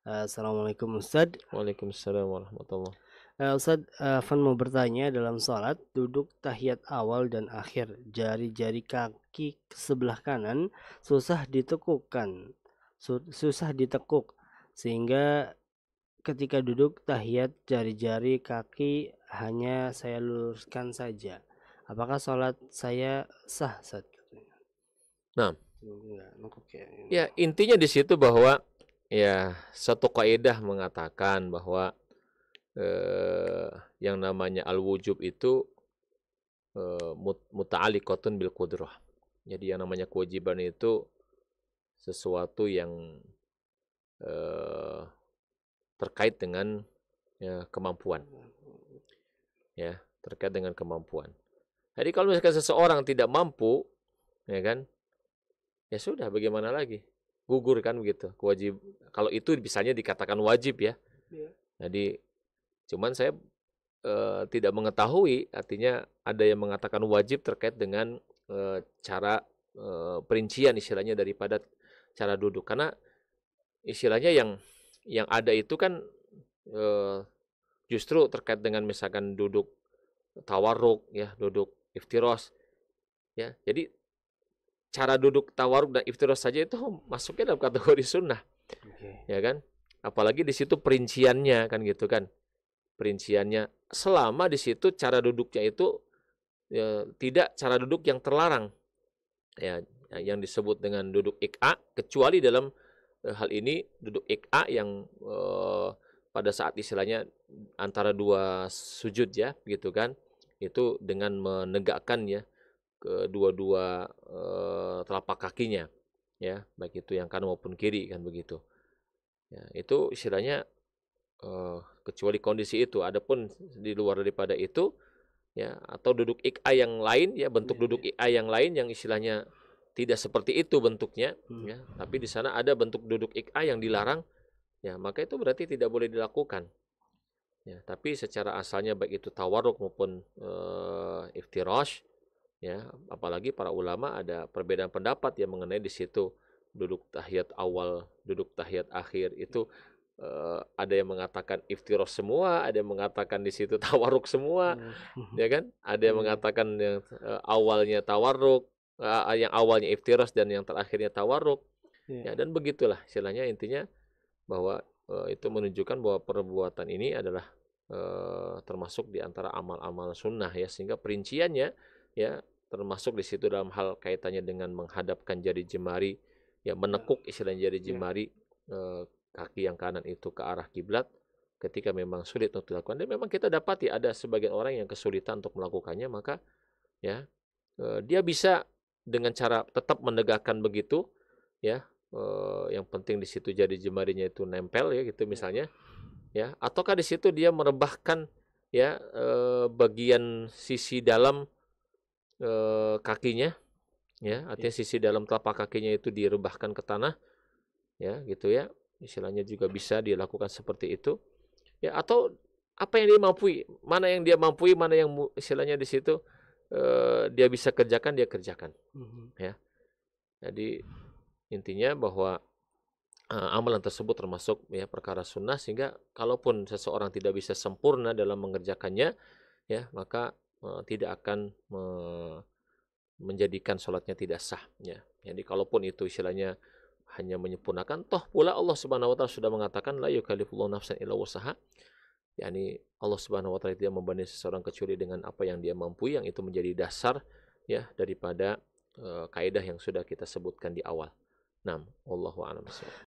Assalamualaikum Ustadz. Waalaikumsalam warahmatullah. Ustadz, Afan mau bertanya, dalam sholat duduk tahiyat awal dan akhir, jari-jari kaki sebelah kanan susah ditekukkan, susah ditekuk, sehingga ketika duduk tahiyat jari-jari kaki hanya saya luruskan saja. Apakah sholat saya sah, Ustadz? Nah, Enggak, nengkuk ya. ya intinya di situ bahwa ya satu kaidah mengatakan bahwa eh, yang namanya al-wujub itu muta'alliqatun bil qudrah. Jadi yang namanya kewajiban itu sesuatu yang eh, terkait dengan ya, kemampuan, ya terkait dengan kemampuan. Jadi kalau misalkan seseorang tidak mampu, ya kan, ya sudah bagaimana lagi? Gugur kan begitu. Kalau itu misalnya dikatakan wajib ya. Iya. Jadi cuman saya tidak mengetahui, artinya ada yang mengatakan wajib terkait dengan cara perincian istilahnya daripada cara duduk. Karena istilahnya yang ada itu kan eh, justru terkait dengan misalkan duduk tawarruk ya, duduk iftiros ya. Jadi cara duduk tawarruk dan iftiros saja itu masuknya dalam kategori sunnah, Oke. ya kan? Apalagi di situ perinciannya kan gitu kan. Perinciannya selama di situ cara duduknya itu ya, tidak cara duduk yang terlarang ya, yang disebut dengan duduk iqa, kecuali dalam hal ini duduk iqa yang pada saat istilahnya antara dua sujud ya gitu kan, itu dengan menegakkan ya kedua-dua telapak kakinya ya, baik itu yang kanan maupun kiri kan begitu ya. Itu istilahnya kecuali kondisi itu. Adapun di luar daripada itu ya, atau duduk iqa yang lain ya, bentuk Iya, duduk iya. iqa yang lain yang istilahnya tidak seperti itu bentuknya Hmm. ya, tapi di sana ada bentuk duduk iqa yang dilarang ya, maka itu berarti tidak boleh dilakukan ya. Tapi secara asalnya baik itu tawarruk maupun iftirash ya, apalagi para ulama ada perbedaan pendapat yang mengenai di situ duduk tahiyat awal, duduk tahiyat akhir itu ada yang mengatakan iftirash semua, ada yang mengatakan di situ tawarruk semua, Oh. ya kan? Ada yang Iya. mengatakan yang awalnya tawarruk, yang awalnya iftirash dan yang terakhirnya tawarruk. Ya, Iya. dan begitulah istilahnya, intinya bahwa itu menunjukkan bahwa perbuatan ini adalah termasuk di antara amal-amal sunnah ya, sehingga perinciannya ya termasuk di situ dalam hal kaitannya dengan menghadapkan jari jemari ya, menekuk istilahnya jari Iya. jemari eh, kaki yang kanan itu ke arah kiblat ketika memang sulit untuk dilakukan. Dan memang kita dapati ada sebagian orang yang kesulitan untuk melakukannya, maka ya dia bisa dengan cara tetap menegakkan begitu ya, yang penting di situ jari jemarinya itu nempel ya gitu Iya. misalnya ya, ataukah di situ dia merebahkan ya bagian sisi dalam kakinya ya, Iya. artinya sisi dalam telapak kakinya itu direbahkan ke tanah ya gitu ya, istilahnya juga bisa dilakukan seperti itu ya. Atau apa yang dia mampu, mana yang dia mampu, mana yang istilahnya di situ dia bisa kerjakan, dia kerjakan Mhm. ya. Jadi intinya bahwa amalan tersebut termasuk ya perkara sunnah, sehingga kalaupun seseorang tidak bisa sempurna dalam mengerjakannya ya, maka tidak akan menjadikan sholatnya tidak sah ya. Jadi kalaupun itu istilahnya hanya menyempurnakan, toh pula Allah Subhanahu wa taala sudah mengatakan la yukallifullahu nafsan illa wusaha, yakni Allah Subhanahu wa taala tidak membebani seseorang kecuali dengan apa yang dia mampu, yang itu menjadi dasar ya daripada kaidah yang sudah kita sebutkan di awal. Nah, wallahu a'lam bishawab.